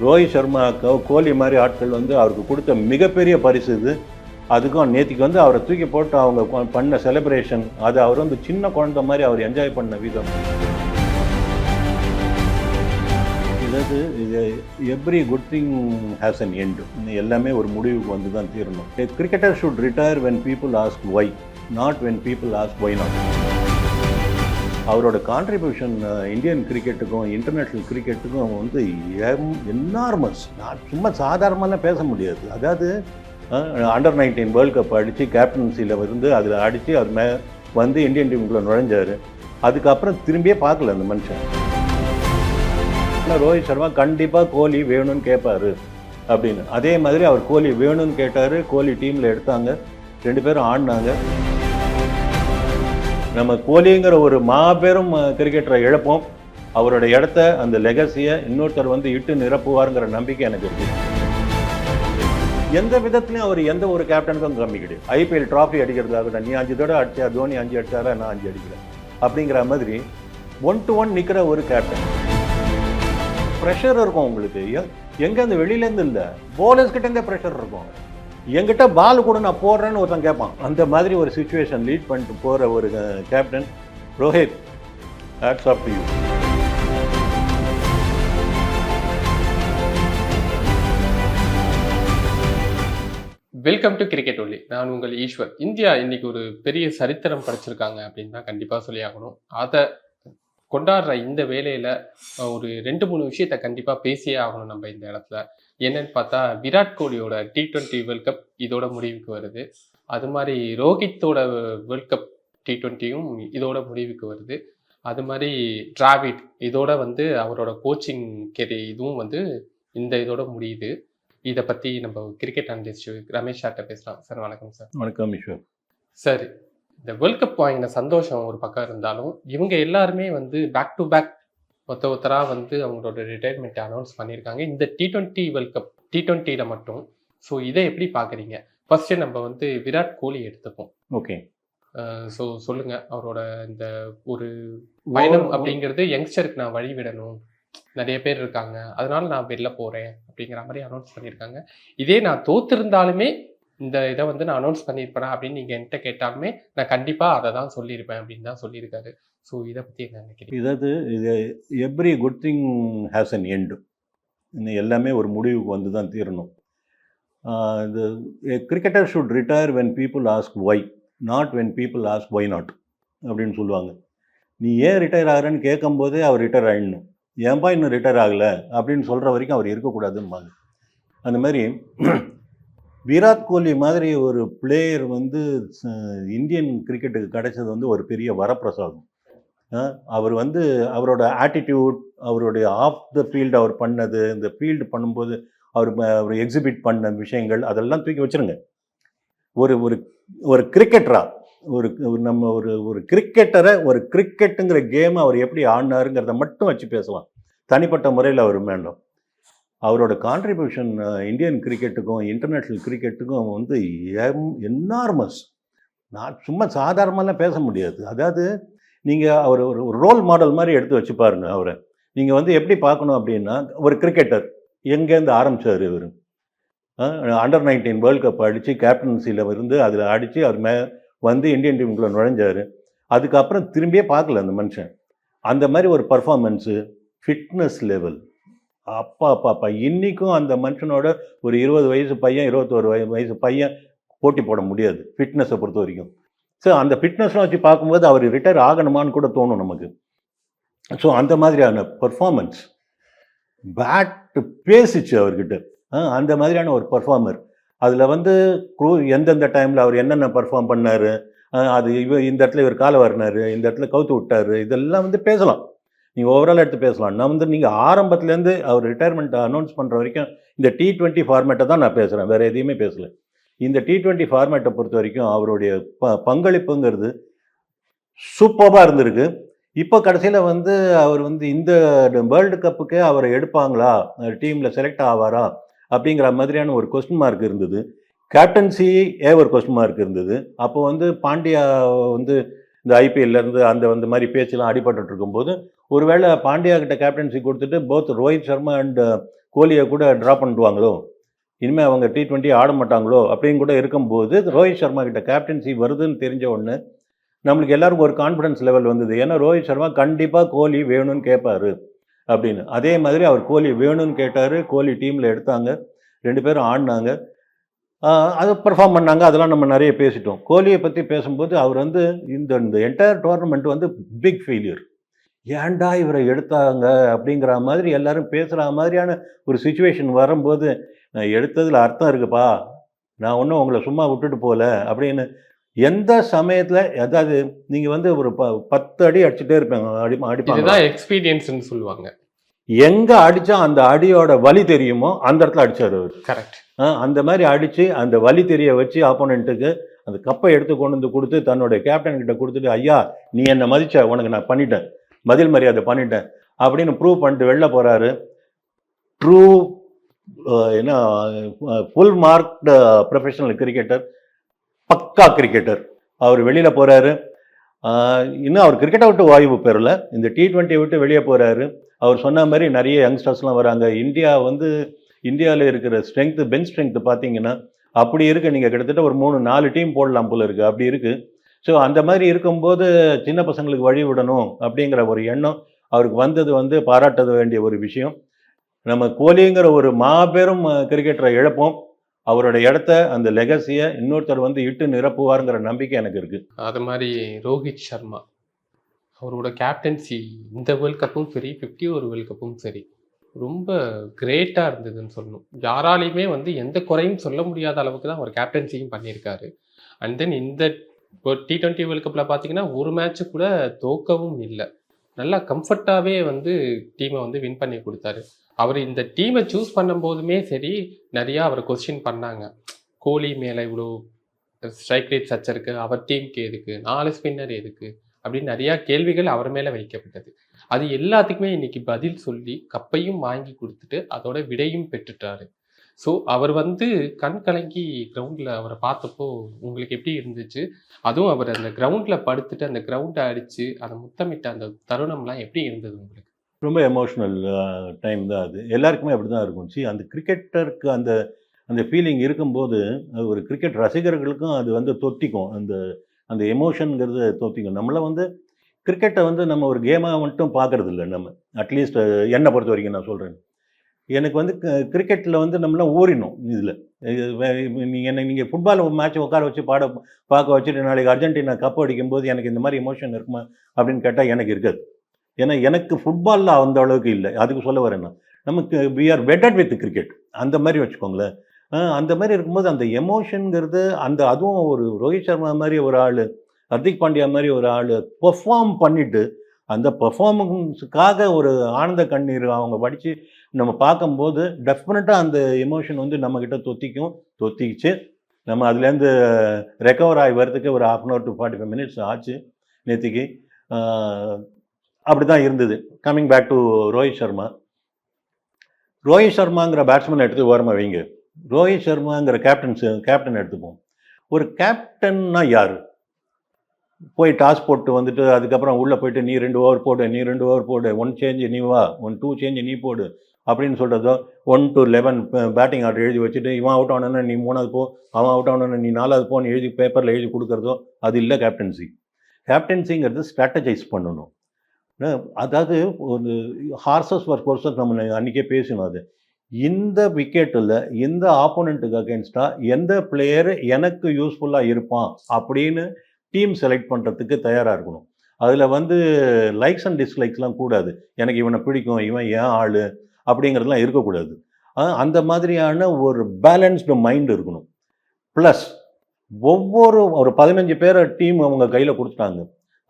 ரோஹித் சர்மா கோலி மாதிரி ஆட்கள் வந்து அவருக்கு கொடுத்த மிகப்பெரிய பரிசு இது. அதுக்கும் நேற்றுக்கு வந்து அவரை தூக்கி போட்டு அவங்க பண்ண செலிப்ரேஷன், அது அவர் வந்து சின்ன குழந்தை மாதிரி அவர் என்ஜாய் பண்ண விதம். அதாவது every good thing has an end. எல்லாமே ஒரு முடிவுக்கு வந்து தான் தீரணும். Cricketer should retire when people ask why, not when people ask why not. அவரோட கான்ட்ரிபியூஷன் இந்தியன் கிரிக்கெட்டுக்கும் இன்டர்நேஷ்னல் கிரிக்கெட்டுக்கும் வந்து என்னார்மஸ். நான் சும்மா சாதாரணமாலாம் பேச முடியாது. அதாவது அண்டர் 19 வேர்ல்டு கப் அடித்து கேப்டன்சியில் இருந்து அதில் அடித்து அது வந்து இந்தியன் டீமுக்குள்ளே நுழைஞ்சார். அதுக்கப்புறம் திரும்பியே பார்க்கல அந்த மனுஷன். ரோஹித் சர்மா கண்டிப்பாக கோலி வேணும்னு கேட்பார் அப்படின்னு. அதே மாதிரி அவர் கோலி வேணும்னு கேட்டார். கோலி டீமில் எடுத்தாங்க, 2 பேரும் ஆடினாங்க. நம்ம கோலிங்கிற ஒரு மாபெரும் கிரிக்கெட்டரை இழப்போம். அவரோட இடத்த, அந்த லெகசியை இன்னொருத்தர் வந்து இட்டு நிரப்புவாருங்கிற நம்பிக்கை எனக்கு இருக்குது. எந்த விதத்துலையும் அவர் எந்த ஒரு கேப்டனுக்கும் கம்மி கிடையாது. ஐபிஎல் ட்ராஃபி அடிக்கிறதாகட்டும், நீ 5 தடவை அடிச்சா, தோனி 5 அடிச்சாரா, நான் 5 அடிக்கிறேன் அப்படிங்கிற மாதிரி 1 to 1 நிற்கிற ஒரு கேப்டன். ப்ரெஷர் இருக்கும் உங்களுக்கு. எங்கே அந்த வெளியிலேருந்து இல்லை, போலர்ஸ் கிட்டேருந்தே ப்ரெஷர் இருக்கும். என்கிட்ட பால் கூட நான் போடுறேன்னு ஒருத்தன் கேட்பான். அந்த மாதிரி ஒரு சுச்சுவேஷன் லீட் பண்ணிட்டு போகிற ஒரு captain Rohit. Hats off to you. Welcome to cricket only. நான் உங்கள் ஈஸ்வர். இந்தியா இன்னைக்கு ஒரு பெரிய சரித்திரம் படைச்சிருக்காங்க அப்படின்னு தான் கண்டிப்பாக சொல்லி ஆகணும். அதை கொண்டாடுற இந்த வேலையில் ஒரு 2-3 விஷயத்த கண்டிப்பாக பேசியே ஆகணும் நம்ம இந்த இடத்துல. என்னன்னு பார்த்தா, விராட் கோலியோட T20 வேர்ல்ட் கப் இதோட முடிவுக்கு வருது. அது மாதிரி ரோஹித்தோட வேர்ல்ட் கப் T20யும் இதோட முடிவுக்கு வருது. அது மாதிரி டிராவிட் இதோட வந்து அவரோட கோச்சிங் இதுவும் வந்து இதோட முடியுது. இதை பற்றி நம்ம கிரிக்கெட் அனலிஸ்ட் ரமேஷ் சார்ட்ட பேசலாம். சார் வணக்கம் சார். வணக்கம் ஈஸ்வர். சார், இந்த வேர்ல்ட் கப் வாங்கின சந்தோஷம் ஒரு பக்கம் இருந்தாலும், இவங்க எல்லாருமே வந்து பேக் டு பேக் ஒருத்தராக வந்து அவங்களோட ரிட்டையர்மெண்ட் அனௌன்ஸ் பண்ணியிருக்காங்க இந்த T20 வேர்ல்ட் கப் T20ல மட்டும். ஸோ இதை எப்படி பார்க்குறீங்க? ஃபர்ஸ்ட் நம்ம வந்து விராட் கோலி எடுத்துப்போம். ஓகே. ஸோ சொல்லுங்க, அவரோட இந்த ஒரு பயணம் அப்படிங்கிறது யங்ஸ்டருக்கு நான் வழி விடணும், நிறைய பேர் இருக்காங்க, அதனால நான் வெளில போகிறேன் அப்படிங்கிற மாதிரி அனௌன்ஸ் பண்ணியிருக்காங்க. இதே நான் தோற்றிருந்தாலுமே இந்த இதை வந்து நான் அனௌன்ஸ் பண்ணியிருப்பேன் அப்படின்னு நீங்கள் என்கிட்ட கேட்டாலுமே நான் கண்டிப்பாக அதை தான் சொல்லியிருப்பேன் அப்படின்னு தான் சொல்லியிருக்காரு. ஸோ இதை பற்றி என்ன நினைக்கிறீங்க? இதாவது every good thing has an end. எல்லாமே ஒரு முடிவுக்கு வந்து தான் தீரணும். இது cricketer should retire when people ask why, not when people ask why not அப்படின்னு சொல்லுவாங்க. நீ ஏன் ரிட்டையர் ஆகிறேன்னு கேட்கும்போதே அவர் ரிட்டையர் ஆகிடணும். ஏன்பா இன்னும் ரிட்டையர் ஆகலை அப்படின்னு சொல்கிற வரைக்கும் அவர் இருக்கக்கூடாதும்பாங்க. அந்த மாதிரி விராட் கோலி மாதிரி ஒரு பிளேயர் வந்து இந்தியன் கிரிக்கெட்டுக்கு கிடைச்சது வந்து ஒரு பெரிய வரப்பிரசாதம். அவர் வந்து அவரோட ஆட்டிடியூட், அவருடைய ஆஃப் த ஃபீல்டு அவர் பண்ணது, இந்த ஃபீல்டு பண்ணும்போது அவர் எக்ஸிபிட் பண்ண விஷயங்கள் அதெல்லாம் தூக்கி வச்சுருங்க. ஒரு ஒரு ஒரு கிரிக்கெட்டரா நம்ம ஒரு கிரிக்கெட்டரை, ஒரு கிரிக்கெட்டுங்கிற கேமை அவர் எப்படி ஆடினாருங்கிறத மட்டும் வச்சு பேசலாம். தனிப்பட்ட முறையில் அவர் வேண்டாம். அவரோட கான்ட்ரிபியூஷன் இந்தியன் கிரிக்கெட்டுக்கும் இன்டர்நேஷ்னல் கிரிக்கெட்டுக்கும் வந்து என்னார்மஸ். நான் சும்மா சாதாரணமாலாம் பேச முடியாது. அதாவது நீங்கள் அவர் ஒரு ரோல் மாடல் மாதிரி எடுத்து வச்சு பாருங்க. அவரை நீங்கள் வந்து எப்படி பார்க்கணும் அப்படின்னா, ஒரு கிரிக்கெட்டர் எங்கேருந்து ஆரம்பித்தார் இவர். அண்டர் 19 வேர்ல்டு கப் அடித்து கேப்டன்சியில் இருந்து அதில் அடித்து அவர் வந்து இந்தியன் டீமுக்குள்ளே நுழைஞ்சார். அதுக்கப்புறம் திரும்பியே பார்க்கல அந்த மனுஷன். அந்த மாதிரி ஒரு பர்ஃபார்மன்ஸு, ஃபிட்னஸ் லெவல், அப்பா இன்றைக்கும் அந்த மனுஷனோட ஒரு 20 வயசு பையன், 21 வயசு பையன் போட்டி போட முடியாது ஃபிட்னஸை பொறுத்த வரைக்கும். ஸோ அந்த ஃபிட்னஸ்லாம் வச்சு பார்க்கும்போது அவர் ரிட்டையர் ஆகணுமான்னு கூட தோணும் நமக்கு. ஸோ அந்த மாதிரியான பர்ஃபார்மன்ஸ், பேட்டு பேசிச்சு அவர்கிட்ட. அந்த மாதிரியான ஒரு பர்ஃபார்மர். அதில் வந்து எந்தெந்த டைமில் அவர் என்னென்ன பர்ஃபார்ம் பண்ணார், அது இந்த இடத்துல இவர் காலை வரணார், இந்த இடத்துல கவுத்து விட்டார், இதெல்லாம் வந்து பேசலாம். நீங்கள் ஓவரால் எடுத்து பேசலாம். நான் வந்து நீங்கள் ஆரம்பத்துலேருந்து அவர் ரிட்டையர்மெண்ட் அனௌன்ஸ் பண்ணுற வரைக்கும் இந்த T20 ஃபார்மேட்டை தான் நான் பேசுகிறேன், வேறு எதையுமே பேசலை. இந்த T20 ஃபார்மேட்டை பொறுத்த வரைக்கும் அவருடைய பங்களிப்புங்கிறது சூப்பராக இருந்திருக்கு. இப்போ கடைசியில் வந்து அவர் வந்து இந்த வேர்ல்டு கப்புக்கே அவரை எடுப்பாங்களா, டீமில் செலக்ட் ஆவாரா அப்படிங்கிற மாதிரியான ஒரு கொஸ்டின் மார்க் இருந்தது. கேப்டன்சி ஒரு கொஸ்டின் மார்க் இருந்தது. அப்போ வந்து பாண்டியா வந்து இந்த ஐபிஎல்லேருந்து அந்த மாதிரி பேச்செல்லாம் அடிபட்டு இருக்கும்போது ஒருவேளை பாண்டியா கிட்ட கேப்டன்சி கொடுத்துட்டு போத் ரோஹித் சர்மா அண்ட் கோலியை கூட ட்ராப் பண்ணிடுவாங்களோ, இனிமேல் அவங்க T20 ஆட மாட்டாங்களோ அப்படின்னு கூட இருக்கும்போது ரோஹித் சர்மா கிட்ட கேப்டன்சி வருதுன்னு தெரிஞ்ச உடனே நம்மளுக்கு எல்லாருக்கும் ஒரு கான்ஃபிடன்ஸ் லெவல் வந்தது. ஏன்னா ரோஹித் சர்மா கண்டிப்பாக கோலி வேணும்னு கேட்பாரு அப்படின்னு. அதே மாதிரி அவர் கோலி வேணும்னு கேட்டார். கோலி டீமில் எடுத்தாங்க, 2 பேரும் ஆடினாங்க, அது பெர்ஃபார்ம் பண்ணாங்க. அதெல்லாம் நம்ம நிறைய பேசிட்டோம். கோலியை பற்றி பேசும்போது அவர் வந்து இந்த இந்த என்டையர் டோர்னமெண்ட் வந்து பிக் ஃபெயிலியர், ஏன்டா இவரை எடுத்தாங்க அப்படிங்கிற மாதிரி எல்லாரும் பேசுகிற மாதிரியான ஒரு சுச்சுவேஷன் வரும்போது, நான் எடுத்ததில் அர்த்தம் இருக்குப்பா, நான் ஒன்றும் உங்களை சும்மா விட்டுட்டு போகல அப்படின்னு. எந்த சமயத்தில் அதாவது நீங்கள் வந்து ஒரு 10 அடி அடிச்சுட்டே இருப்பாங்க, அடிப்பாங்க. இதுதான் எக்ஸ்பீரியன்ஸ்னு சொல்லுவாங்க. எங்கே அடித்தா அந்த அடியோட வலி தெரியுமோ அந்த இடத்துல அடித்தார் அவர். கரெக்ட். அந்த மாதிரி அடித்து அந்த வலி தெரிய வச்சு ஆப்போனண்ட்டுக்கு அந்த கப்பை எடுத்து கொண்டு வந்து கொடுத்து தன்னுடைய கேப்டன் கிட்ட கொடுத்துட்டு, ஐயா நீ என்னை மதிச்ச, உனக்கு நான் பண்ணிட்டேன், பதில் மரியாதை பண்ணிட்டேன் அப்படின்னு ப்ரூவ் பண்ணிட்டு வெளில போகிறாரு. ட்ரூ என்ன ஃபுல் மார்க்டு ப்ரொஃபஷனல் கிரிக்கெட்டர், பக்கா கிரிக்கெட்டர். அவர் வெளியில் போகிறாரு. இன்னும் அவர் கிரிக்கெட்டை விட்டு வாய்ப்பு பெறல, இந்த T20 விட்டு வெளியே போகிறாரு. அவர் சொன்ன மாதிரி நிறைய யங்ஸ்டர்ஸ்லாம் வராங்க. இந்தியாவில் இருக்கிற ஸ்ட்ரென்த்து, பெஞ்ச் ஸ்ட்ரென்த்து பார்த்தீங்கன்னா அப்படி இருக்குது. நீங்கள் கிட்டத்தட்ட ஒரு 3-4 டீம் போடலாம் போல இருக்குது, அப்படி இருக்குது. ஸோ அந்த மாதிரி இருக்கும்போது சின்ன பசங்களுக்கு வழி விடணும் அப்படிங்கிற ஒரு எண்ணம் அவருக்கு வந்தது வந்து பாராட்ட வேண்டிய ஒரு விஷயம். நம்ம கோலிங்கிற ஒரு மாபெரும் கிரிக்கெட்டரை இழப்போம். அவரோட இடத்த, அந்த லெகசியை இன்னொருத்தர் வந்து இட்டு நிரப்புவாருங்கிற நம்பிக்கை எனக்கு இருக்குது. அது மாதிரி ரோஹித் சர்மா அவரோட கேப்டன்சி இந்த வேர்ல்ட் கப்பும் சரி, 51 வேர்ல்ட் கப்பும் சரி, ரொம்ப கிரேட்டாக இருந்ததுன்னு சொல்லணும். யாராலையுமே வந்து எந்த குறையும் சொல்ல முடியாத அளவுக்கு தான் அவர் கேப்டன்சியும் பண்ணியிருக்காரு. அண்ட் தென் இந்த T20 வேர்ல்ட் கப்பில் பார்த்தீங்கன்னா ஒரு மேட்ச்சு கூட தோக்கவும் இல்லை. நல்லா கம்ஃபர்ட்டாகவே வந்து டீமை வந்து வின் பண்ணி கொடுத்தாரு. அவர் இந்த டீமை சூஸ் பண்ணும்போதுமே சரி, நிறையா அவர் கொஸ்டின் பண்ணாங்க. கோலி மேலே இவ்வளோ ஸ்ட்ரைக் ரேட் சர்ச்சை இருக்குது, அவர் டீமுக்கு எதுக்கு, 4 ஸ்பின்னர் எதுக்கு அப்படின்னு நிறையா கேள்விகள் அவர் மேலே வைக்கப்பட்டது. அது எல்லாத்துக்குமே இன்னைக்கு பதில் சொல்லி கப்பையும் வாங்கி கொடுத்துட்டு அதோட விடையும் பெற்றுட்டாரு. ஸோ அவர் வந்து கண் கலங்கி கிரவுண்டில் அவரை பார்த்தப்போ உங்களுக்கு எப்படி இருந்துச்சு? அதுவும் அவர் அந்த கிரவுண்டில் படுத்துட்டு அந்த கிரவுண்டை அடித்து அதை முத்தமிட்ட அந்த தருணம்லாம் எப்படி இருந்தது உங்களுக்கு? ரொம்ப எமோஷ்னல் டைம் தான் அது. எல்லாருக்குமே அப்படி தான் இருக்கும். அந்த கிரிக்கெட்டருக்கு அந்த அந்த ஃபீலிங் இருக்கும்போது ஒரு கிரிக்கெட் ரசிகர்களுக்கும் அது வந்து தொத்திக்கும். அந்த அந்த எமோஷனுங்கிறது தொத்திக்கும். நம்மளை வந்து கிரிக்கெட்டை வந்து நம்ம ஒரு கேமாக மட்டும் பார்க்குறது இல்லை. நம்ம அட்லீஸ்ட் என்னை பொறுத்த வரைக்கும் நான் சொல்கிறேன், எனக்கு வந்து கிரிக்கெட்டில் வந்து நம்மளாம் ஊறினோம். இதில் நீங்கள் ஃபுட்பால் மேட்ச் உட்கார வச்சு பார்க்க வச்சுட்டு நாளைக்கு அர்ஜென்டினா கப் அடிக்கும்போது எனக்கு இந்த மாதிரி எமோஷன் இருக்குமா அப்படின்னு கேட்டால் எனக்கு இருக்காது. ஏன்னா எனக்கு ஃபுட்பாலில் அந்த அளவுக்கு இல்லை. அதுக்கு சொல்ல வரேன்னா, நமக்கு we are vetted with cricket அந்த மாதிரி வச்சுக்கோங்களேன். அந்த மாதிரி இருக்கும்போது அந்த எமோஷனுங்கிறது அதுவும் ஒரு ரோஹித் சர்மா மாதிரி ஒரு ஆள், ஹர்திக் பாண்டியா மாதிரி ஒரு ஆள் பெர்ஃபார்ம் பண்ணிவிட்டு அந்த பெர்ஃபார்மன்ஸுக்காக ஒரு ஆனந்த கண்ணீர் அவங்க வடித்து நம்ம பார்க்கும்போது டெஃபினட்டாக அந்த எமோஷன் வந்து நம்மக்கிட்ட தொத்திக்கிச்சு. நம்ம அதுலேருந்து ரெக்கவர் ஆகி வரதுக்கு ஒரு 1/2 hour to 45 minutes ஆச்சு நேற்றுக்கு. அப்படி தான் இருந்தது. Coming back to Rohit Sharma. Rohit சர்மாங்கிற பேட்ஸ்மேன் எடுத்து ஓரமாக வைங்க, ரோஹித் சர்மாங்கிற கேப்டன் எடுத்துப்போம். ஒரு கேப்டன்னா யார்? போய் டாஸ் போட்டு வந்துட்டு அதுக்கப்புறம் உள்ளே போயிட்டு நீ 2 ஓவர் போடு, நீ 2 ஓவர் போடு, 1 சேஞ்சு நீ வா, 2 சேஞ்சு நீ போடு அப்படின்னு சொல்கிறதோ, 1 to 11 பேட்டிங் ஆர்டர் எழுதி வச்சுட்டு இவன் அவுட் ஆனோன்னா நீ 3வது போ, அவன் அவுட் ஆனோன்னா நீ 4வது போன்னு எழுதி பேப்பரில் எழுதி கொடுக்குறதோ அது இல்லை கேப்டன்சி. கேப்டன்சிங்கிறது ஸ்ட்ராட்டஜைஸ் பண்ணணும். அதாவது ஒரு ஹார்சஸ் ஃபார் கோர்சஸ் நம்ம அன்றைக்கே பேசணும். அது இந்த விக்கெட்டில் இந்த ஆப்போனண்ட்டுக்கு அகேன்ஸ்டாக எந்த பிளேயர் எனக்கு யூஸ்ஃபுல்லாக இருப்பான் அப்படின்னு டீம் செலக்ட் பண்ணுறதுக்கு தயாராக இருக்கணும். அதில் வந்து லைக்ஸ் அண்ட் டிஸ்லைக்ஸ்லாம் கூடாது. எனக்கு இவனை பிடிக்கும், இவன் ஏன் ஆள் அப்படிங்கிறதுலாம் இருக்கக்கூடாது. அந்த மாதிரியான ஒரு பேலன்ஸ்டு மைண்ட் இருக்கணும். ப்ளஸ் ஒரு 15 பேரை டீம் அவங்க கையில் கொடுத்துட்டாங்க.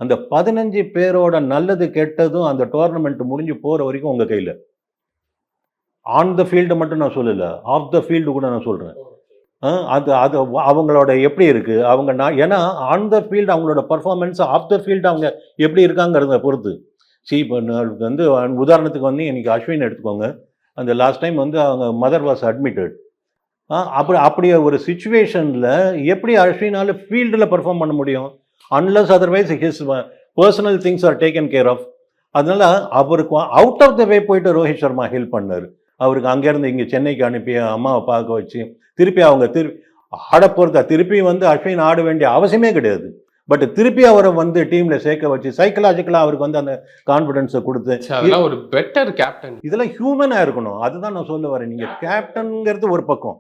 அந்த 15 பேரோட நல்லது கெட்டதும் அந்த டோர்னமெண்ட் முடிஞ்சு போகிற வரைக்கும் உங்கள் கையில். ஆன் த ஃபீல்டு மட்டும் நான் சொல்லலை, ஆஃப் த ஃபீல்டு கூட நான் சொல்கிறேன். அது அவங்களோட எப்படி இருக்குது ஏன்னா ஆன் த ஃபீல்டு அவங்களோட பர்ஃபார்மன்ஸ், ஆஃப் த ஃபீல்டு அவங்க எப்படி இருக்காங்கிறத பொறுத்து. இப்போ வந்து உதாரணத்துக்கு வந்து இன்றைக்கி அஸ்வின் எடுத்துக்கோங்க. அந்த லாஸ்ட் டைம் வந்து அவங்க மதர் வாஸ் அட்மிட்டட். அப்படி ஒரு சுச்சுவேஷனில் எப்படி அஸ்வினால் ஃபீல்டில் பர்ஃபார்ம் பண்ண முடியும்? Unless otherwise his personal things are taken care of. அதனால அவருக்கு அவுட் ஆஃப் த வே போயிட்டு ரோஹித் சர்மா ஹெல்ப் பண்ணார். அவருக்கு அங்கேருந்து இங்கே சென்னைக்கு அனுப்பி அம்மாவை பார்க்க வச்சு திருப்பி அவங்க ஆட போகிறதா திருப்பி வந்து அஸ்வின் ஆட வேண்டிய அவசியமே கிடையாது. பட் திருப்பி அவரை வந்து டீமில் சேர்க்க வச்சு சைக்கலாஜிக்கலாக அவருக்கு வந்து அந்த கான்ஃபிடென்ஸை கொடுத்து அதெல்லாம் ஒரு பெட்டர் கேப்டன். இதெல்லாம் ஹியூமனாக இருக்கணும். அதுதான் நான் சொல்ல வரேன். நீங்கள் கேப்டனுங்கிறது ஒரு பக்கம்,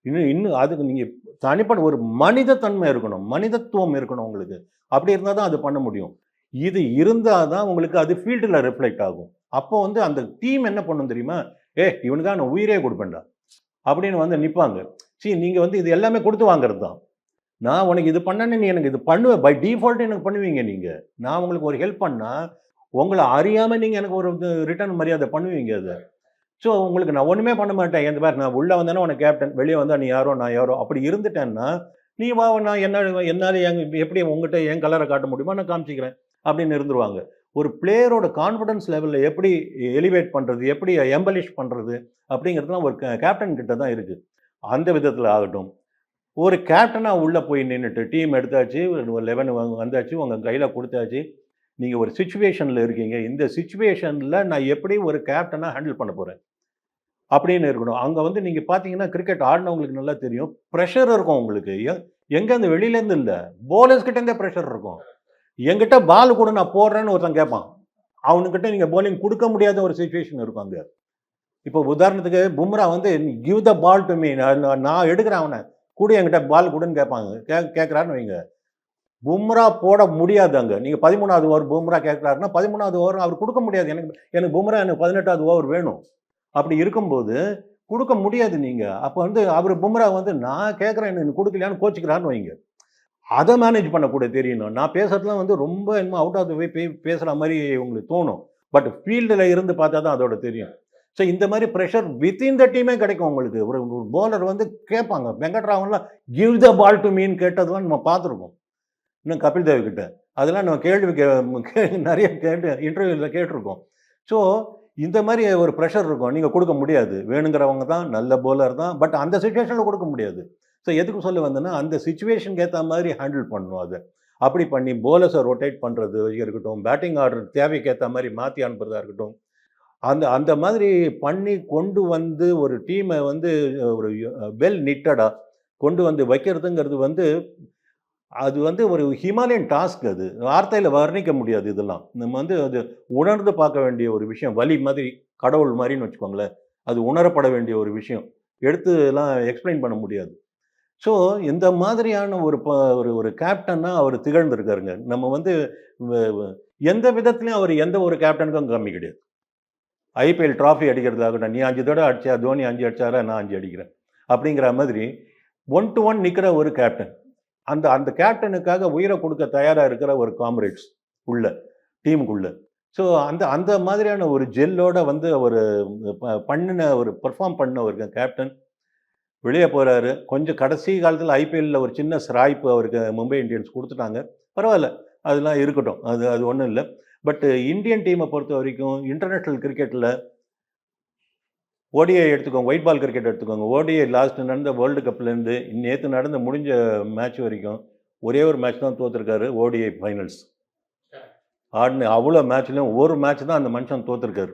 இன்னும் அதுக்கு நீங்கள் தனிப்பட்ட ஒரு மனிதத்தன்மை இருக்கணும், மனிதத்துவம் இருக்கணும் உங்களுக்கு. அப்படி இருந்தால் தான் அது பண்ண முடியும். இது இருந்தால் தான் உங்களுக்கு அது ஃபீல்டில் ரிஃப்ளெக்ட் ஆகும். அப்போ வந்து அந்த டீம் என்ன பண்ணும் தெரியுமா? இவனுக்காக நான் உயிரே கொடுப்பேன்டா அப்படின்னு வந்து நிற்பாங்க. நீங்கள் வந்து இது எல்லாமே கொடுத்து வாங்குறது தான். நான் உனக்கு இது பண்ணேன்னு நீ எனக்கு இது பண்ணுவேன், பை டிஃபால்ட் எனக்கு பண்ணுவீங்க நீங்கள். நான் உங்களுக்கு ஒரு ஹெல்ப் பண்ணால் உங்களை அறியாமல் நீங்கள் எனக்கு ஒரு ரிட்டர்ன் மரியாதை பண்ணுவீங்க அதை. ஸோ உங்களுக்கு நான் ஒன்றுமே பண்ண மாட்டேன். எந்த மாதிரி நான் உள்ளே வந்தேன்னா உனக்கு கேப்டன், வெளியே வந்தால் நீ யாரோ நான் யாரோ அப்படி இருந்துட்டேன்னா நீ வா, நான் என்னால் எப்படி உங்ககிட்ட என் கலரை காட்ட முடியுமோ நான் காமிச்சிக்கிறேன் அப்படின்னு இருந்துருவாங்க. ஒரு பிளேயரோட கான்ஃபிடன்ஸ் லெவலில் எப்படி எலிவேட் பண்ணுறது, எப்படி எம்பலிஷ் பண்ணுறது அப்படிங்கிறதுலாம் ஒரு கேப்டன் கிட்ட தான் இருக்குது. அந்த விதத்தில் ஆகட்டும், ஒரு கேப்டனாக உள்ளே போய் நின்றுட்டு டீம் எடுத்தாச்சு, 11 வந்தாச்சு, உங்கள் கையில் கொடுத்தாச்சு, நீங்கள் ஒரு சுச்சுவேஷனில் இருக்கீங்க, இந்த சுச்சுவேஷனில் நான் எப்படி ஒரு கேப்டனாக ஹேண்டில் பண்ண போகிறேன் அப்படின்னு இருக்கணும். அங்கே வந்து நீங்கள் பார்த்தீங்கன்னா கிரிக்கெட் ஆடினவங்களுக்கு நல்லா தெரியும், ப்ரெஷர் இருக்கும் உங்களுக்கு. எங்கே அந்த வெளியிலேருந்து இல்லை, போலர்ஸ்கிட்டேருந்தே ப்ரெஷர் இருக்கும். என்கிட்ட பால் கூட நான் போடுறேன்னு ஒருத்தன் கேட்பான், அவனுக்கிட்ட நீங்கள் போலிங் கொடுக்க முடியாத ஒரு சுச்சுவேஷன் இருக்கும் அங்கே. இப்போ உதாரணத்துக்கு பும்ரா வந்து give the ball to me, நான் எடுக்கிறேன் அவனை கூட என்கிட்ட பால் கொடுன்னு கேட்பாங்க, கேட்குறாருன்னு வைங்க, பும்ரா போட முடியாது. அங்கே நீங்கள் 13வது ஓவர் பும்ரா கேட்குறாருன்னா 13வது ஓவர் அவர் கொடுக்க முடியாது. எனக்கு பும்ரா எனக்கு 18வது ஓவர் வேணும். அப்படி இருக்கும்போது கொடுக்க முடியாது நீங்கள். அப்போ வந்து அவர் பும்ரா வந்து நான் கேட்குறேன் எனக்கு கொடுக்கலையான்னு கோச்சிக்கிறான்னு வைங்க. அதை மேனேஜ் பண்ணக்கூட தெரியணும். நான் பேசுறதுலாம் வந்து ரொம்ப என்னமோ அவுட் ஆஃப் த வே பேசுகிற மாதிரி உங்களுக்கு தோணும். பட் ஃபீல்டில் இருந்து பார்த்தா தான் அதோட தெரியும். ஸோ இந்த மாதிரி ப்ரெஷர் வித்தின் த டீமே கிடைக்கும் உங்களுக்கு. ஒரு போலர் வந்து கேட்பாங்க, வெங்கட்ராமன்லாம் கிவ் த பால் டு மீன் கேட்டதெல்லாம் நம்ம பார்த்துருக்கோம். இன்னும் கபில் தேவ் கிட்ட அதெல்லாம் நம்ம நிறைய இன்டர்வியூவில் கேட்டிருக்கோம். ஸோ இந்த மாதிரி ஒரு ப்ரெஷர் இருக்கும், நீங்கள் கொடுக்க முடியாது. வேணுங்கிறவங்க தான் நல்ல போலர் தான், பட் அந்த சுச்சுவேஷனில் கொடுக்க முடியாது. ஸோ எதுக்கு சொல்ல வந்தேன்னா அந்த சுச்சுவேஷனுக்கு ஏற்ற மாதிரி ஹேண்டில் பண்ணணும். அதை அப்படி பண்ணி போலர்ஸை ரொட்டேட் பண்ணுறது இருக்கட்டும், பேட்டிங் ஆர்டர் தேவைக்கு ஏற்ற மாதிரி மாற்றி அனுப்புறதா இருக்கட்டும், அந்த மாதிரி பண்ணி கொண்டு வந்து ஒரு டீமை வந்து ஒரு வெல் நிட்டடாக கொண்டு வந்து வைக்கிறதுங்கிறது வந்து அது வந்து ஒரு ஹிமாலயன் டாஸ்க். அது வார்த்தையில் வர்ணிக்க முடியாது. இதெல்லாம் நம்ம வந்து அது உணர்ந்து பார்க்க வேண்டிய ஒரு விஷயம். வலி மாதிரி, கடவுள் மாதிரின்னு வச்சுக்கோங்களேன். அது உணரப்பட வேண்டிய ஒரு விஷயம். எடுத்து எல்லாம் எக்ஸ்பிளைன் பண்ண முடியாது. ஸோ இந்த மாதிரியான ஒரு கேப்டனாக அவர் திகழ்ந்திருக்காருங்க. நம்ம வந்து எந்த விதத்துலையும் அவர் எந்த ஒரு கேப்டனுக்கும் கம்மி கிடையாது. ஐபிஎல் ட்ராஃபி அடிக்கிறதாகட்டும், நீ 5 தடவை அடிச்சா, தோனி 5 அடிச்சாரா, நான் 5 அடிக்கிறேன் அப்படிங்கிற மாதிரி 1 to 1 நிற்கிற ஒரு கேப்டன். அந்த கேப்டனுக்காக உயிரை கொடுக்க தயாராக இருக்கிற ஒரு காம்ரேட்ஸ் உள்ள டீமுக்குள்ள. ஸோ அந்த மாதிரியான ஒரு ஜெல்லோட வந்து ஒரு பெர்ஃபார்ம் பண்ண ஒரு கேப்டன் வெளியே போகிறாரு. கொஞ்சம் கடைசி காலத்தில் ஐபிஎல்லில் ஒரு சின்ன ஸ்ராய்ப்பு அவருக்கு மும்பை இந்தியன்ஸ் கொடுத்துட்டாங்க. பரவாயில்ல, அதெல்லாம் இருக்கட்டும், அது ஒன்றும் இல்லை. பட் இந்தியன் டீமை பொறுத்த வரைக்கும் இன்டர்நேஷ்னல் கிரிக்கெட்டில் ஓடிஐ எடுத்துக்கோங்க, ஒயிட் பால் கிரிக்கெட் எடுத்துக்கோங்க. ஓடிஐ லாஸ்ட் நடந்த வேர்ல்டு கப்லேருந்து நேற்று நடந்த முடிஞ்ச மேட்ச் வரைக்கும் ஒரே ஒரு மேட்ச் தான் தோற்றுருக்காரு. ஓடிஐ ஃபைனல்ஸ் அவ்வளோ மேட்ச்லையும் ஒரு மேட்ச் தான் அந்த மனுஷன் தோற்றுருக்காரு.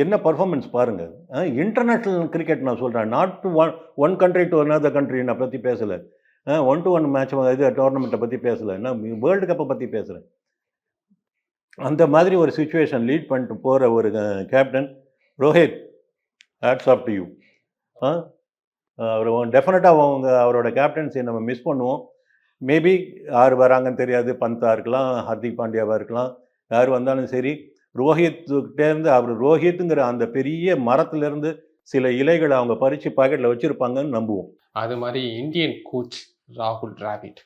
என்ன பர்ஃபார்மன்ஸ் பாருங்கள். இன்டர்நேஷ்னல் கிரிக்கெட் நான் சொல்கிறேன், not to one country to another country நான் பற்றி பேசலை. 1 to 1 மேட்ச் இது டோர்னமெண்ட்டை பற்றி பேசலை, நான் வேர்ல்டு கப்பை பற்றி பேசுகிறேன். அந்த மாதிரி ஒரு சுச்சுவேஷன் லீட் பண்ணிட்டு போகிற ஒரு captain Rohit, hats off to you. அவர் டெஃபினட்டாக அவரோட கேப்டன்ஸை நம்ம மிஸ் பண்ணுவோம். மேபி யார் வராங்கன்னு தெரியாது, பந்தா இருக்கலாம், ஹர்திக் பாண்டியாவாக இருக்கலாம், யார் வந்தாலும் சரி, ரோஹித்துக்கிட்டேருந்து அவர் ரோஹித்துங்கிற அந்த பெரிய மரத்துலேருந்து சில இலைகளை அவங்க பறித்து பாக்கெட்டில் வச்சுருப்பாங்கன்னு நம்புவோம். அது மாதிரி இந்தியன் கோச் ராகுல் டிராவிட்,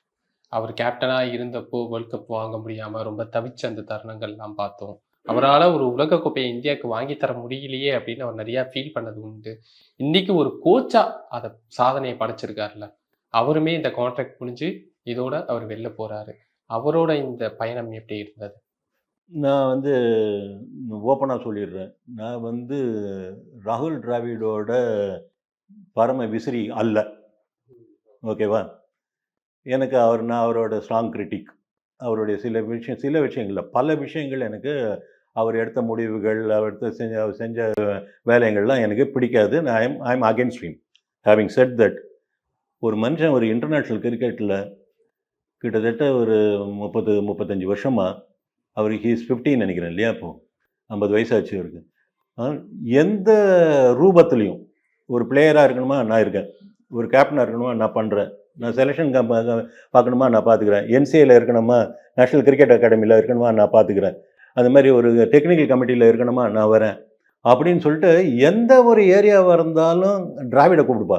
அவர் கேப்டனாக இருந்தப்போ வேர்ல்ட் கப் வாங்க முடியாமல் ரொம்ப தவிச்ச அந்த தருணங்கள்லாம் பார்த்தோம். அவரால் ஒரு உலகக்கோப்பையை இந்தியாவுக்கு வாங்கி தர முடியலையே அப்படின்னு அவர் நிறையா ஃபீல் பண்ணது உண்டு. இன்னைக்கு ஒரு கோச்சா அதை சாதனையை படைச்சிருக்காருல்ல, அவருமே இந்த கான்ட்ராக்ட் முடிஞ்சு இதோட அவர் வெளில போகிறாரு. அவரோட இந்த பயணம் எப்படி இருந்தது? நான் வந்து ஓப்பனாக சொல்லிடுறேன், நான் வந்து ராகுல் டிராவிடோட பரம விசிறி அல்ல, ஓகேவா? எனக்கு நான் அவரோட ஸ்ட்ராங் கிரிட்டிக். அவருடைய சில விஷயங்கள்ல பல விஷயங்கள் எனக்கு அவர் எடுத்த முடிவுகள், அவர் செஞ்ச வேலைகள்லாம் எனக்கு பிடிக்காது. I am against him. Having set that, ஒரு மனுஷன் ஒரு இன்டர்நேஷ்னல் கிரிக்கெட்டில் கிட்டத்தட்ட ஒரு 35 வருஷமா, அவர் ஹி இஸ் 15 நினைக்கிறேன் இல்லையா? இப்போ 50 வயசாச்சு அவருக்கு. எந்த ரூபத்திலையும் ஒரு பிளேயராக இருக்கணுமா நான் இருக்கேன், ஒரு கேப்டனாக இருக்கணுமா நான் பண்ணுறேன், நான் செலெக்ஷன் பார்க்கணுமா நான் பார்த்துக்கிறேன், என்சிஏல இருக்கணுமா, நேஷ்னல் கிரிக்கெட் அகாடமியில் இருக்கணுமா நான் பார்த்துக்கிறேன், அந்த மாதிரி ஒரு டெக்னிக்கல் கமிட்டியில் இருக்கணுமா நான் வரேன் அப்படின்னு சொல்லிட்டு எந்த ஒரு ஏரியாவாக இருந்தாலும் டிராவிட கூப்பிடுப்பா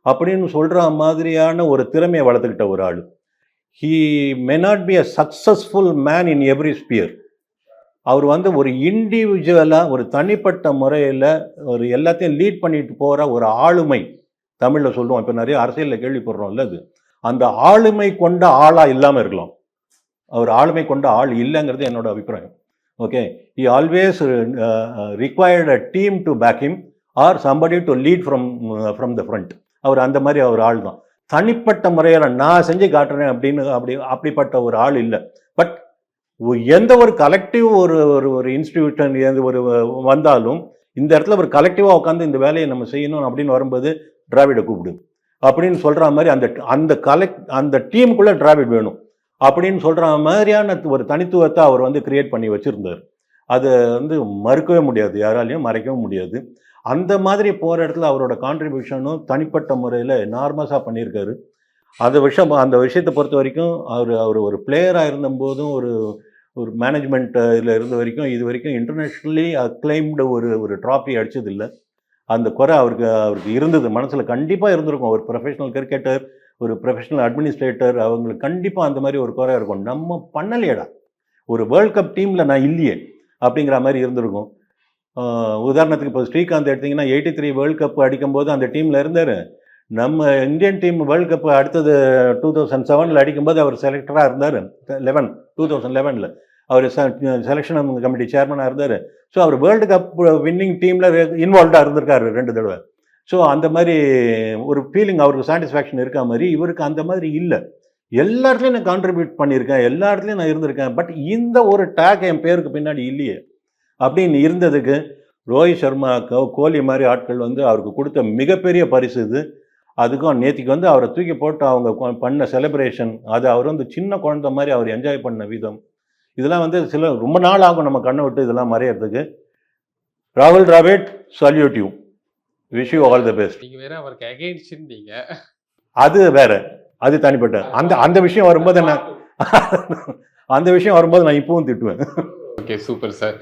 அப்படின்னு சொல்கிற மாதிரியான ஒரு திறமையை வளர்த்துக்கிட்ட ஒரு ஆள். He may not be a successful man in every sphere. அவர் வந்து ஒரு இண்டிவிஜுவலாக ஒரு தனிப்பட்ட முறையில் ஒரு எல்லாத்தையும் லீட் பண்ணிட்டு போகிற ஒரு ஆளுமை, தமிழில் சொல்லுவோம், இப்போ நிறைய அரசியலில் கேள்விப்படுறோம்ல, அது அந்த ஆளுமை கொண்ட ஆளாக இல்லாமல் இருக்கலாம். அவர் ஆளுமை கொண்ட ஆள் இல்லைங்கிறது என்னோட அபிப்பிராயம். Okay, he always required a team to back him or somebody to lead from the front. அவர் அந்த மாதிரி அவர் ஆள் தான். தனிப்பட்ட முறையில் நான் செஞ்சு காட்டுறேன் அப்படிப்பட்ட ஒரு ஆள் இல்லை. பட் எந்த ஒரு கலெக்டிவ் ஒரு இன்ஸ்டிடியூஷன் ஒரு வந்தாலும் இந்த இடத்துல ஒரு கலெக்டிவாக உட்காந்து இந்த வேலையை நம்ம செய்யணும் அப்படின்னு வரும்போது டிராவிட கூப்பிடு அப்படின்னு சொல்கிற மாதிரி அந்த டீமுக்குள்ளே டிராவிட் வேணும் அப்படின்னு சொல்கிற மாதிரியான ஒரு தனித்துவத்தை அவர் வந்து கிரியேட் பண்ணி வச்சுருந்தார். அதை வந்து மறுக்கவே முடியாது, யாராலையும் மறைக்கவும் முடியாது. அந்த மாதிரி போகிற இடத்துல அவரோட கான்ட்ரிபியூஷனும் தனிப்பட்ட முறையில் எனார்மஸாக பண்ணியிருக்காரு. அந்த விஷயத்தை பொறுத்த வரைக்கும் அவர் ஒரு பிளேயராக இருந்தபோதும் ஒரு மேனேஜ்மெண்ட் இதில் இருந்த வரைக்கும் இது வரைக்கும் இன்டர்நேஷ்னலி அக்ளைம்டு ஒரு ட்ராஃபி அடித்ததில்லை. அந்த குறை அவருக்கு இருந்தது, மனசில் கண்டிப்பாக இருந்திருக்கும். ஒரு ப்ரொஃபஷனல் கிரிக்கெட்டர், ஒரு ப்ரொஃபஷனல் அட்மினிஸ்ட்ரேட்டர், அவங்களுக்கு கண்டிப்பாக அந்த மாதிரி ஒரு குறை இருக்கும். நம்ம பண்ணலையடா, ஒரு வேர்ல்ட் கப் டீமில் நான் இல்லையே அப்படிங்கிற மாதிரி இருந்திருக்கும். உதாரணத்துக்கு இப்போ ஸ்ரீகாந்த் எடுத்திங்கன்னா 83 வேர்ல்ட் கப் அடிக்கும்போது அந்த டீமில் இருந்தார். நம்ம இந்தியன் டீம் வேர்ல்ட் கப் அடுத்தது 2007 அடிக்கும்போது அவர் செலக்டராக இருந்தார். 2011 அவர் செலெக்ஷன் கமிட்டி சேர்மனாக இருந்தார். ஸோ அவர் வேர்ல்டு கப் வின்னிங் டீமில் இன்வால்வ்டாக இருந்திருக்காரு 2 தடவை. ஸோ அந்த மாதிரி ஒரு ஃபீலிங் அவருக்கு சாட்டிஸ்ஃபேக்ஷன் இருக்கா மாதிரி இவருக்கு அந்த மாதிரி இல்லை. எல்லா இடத்துலையும் நான் கான்ட்ரிபியூட் பண்ணியிருக்கேன், எல்லா இடத்துலையும் நான் இருந்திருக்கேன், பட் இந்த ஒரு டேக் என் பேருக்கு பின்னாடி இல்லையே அப்படின்னு இருந்ததுக்கு ரோஹித் சர்மா, கோலி மாதிரி ஆட்கள் வந்து அவருக்கு கொடுத்த மிகப்பெரிய பரிசு இது. அதுக்கும் நேற்றுக்கு வந்து அவரை தூக்கி போட்டு அவங்க பண்ண செலிப்ரேஷன், அது அவர் வந்து சின்ன குழந்தை மாதிரி அவர் என்ஜாய் பண்ண விதம், இதெல்லாம் வந்து ரொம்ப நாள் ஆகும் நம்ம கண்ணை விட்டு இதெல்லாம் மறையறதுக்கு. ராகுல் Dravid, salute you, wish you all the best. நீங்க வேற அவருக்கு அகைன்ஸ்ட்ன்றீங்க, அது வேற, அது தனிப்பட்ட அந்த விஷயம் வரும்போது அந்த விஷயம் வரும்போது நான் இப்பவும் திட்டுவேன். Okay, super sir.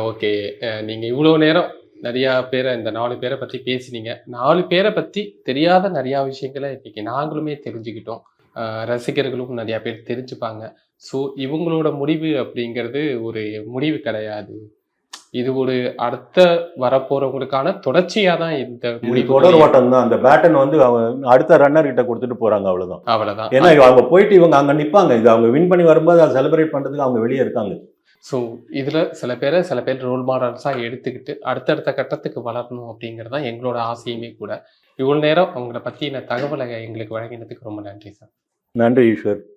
ஓகே, நீங்க இவ்வளோ நேரம் நிறையா பேரை, இந்த 4 பேரை பற்றி பேசினீங்க. 4 பேரை பற்றி தெரியாத நிறையா விஷயங்களை இன்னைக்கு நாங்களுமே தெரிஞ்சுக்கிட்டோம். ரசிகர்களும் நிறையா பேர் தெரிஞ்சுப்பாங்க. ஸோ இவங்களோட முடிவு அப்படிங்கிறது ஒரு முடிவு கிடையாது, இது ஒரு அடுத்த வரப்போறவங்களுக்கான தொடர்ச்சியாக தான் இந்த முடிவு. தொடர் ஓட்டம் தான். அந்த பேட்டன் வந்து அடுத்த ரன்னர் கிட்ட கொடுத்துட்டு போறாங்க, அவ்வளவுதான். ஏன்னா அவங்க போயிட்டு இவங்க அங்க நிப்பாங்க, இது அவங்க வின் பண்ணி வரும்போது அதை செலிப்ரேட் பண்றதுக்கு அவங்க வெளியே இருக்காங்க. ஸோ இதில் சில பேர் ரோல் மாடல்ஸாக எடுத்துக்கிட்டு அடுத்தடுத்த கட்டத்துக்கு வளரணும் அப்படிங்கிறது தான் எங்களோட ஆசையுமே கூட. இவ்வளோ நேரம் அவங்கள பற்றின தகவலை எங்களுக்கு வழங்கினதுக்கு ரொம்ப நன்றி சார். நன்றி ஈஸ்வர்.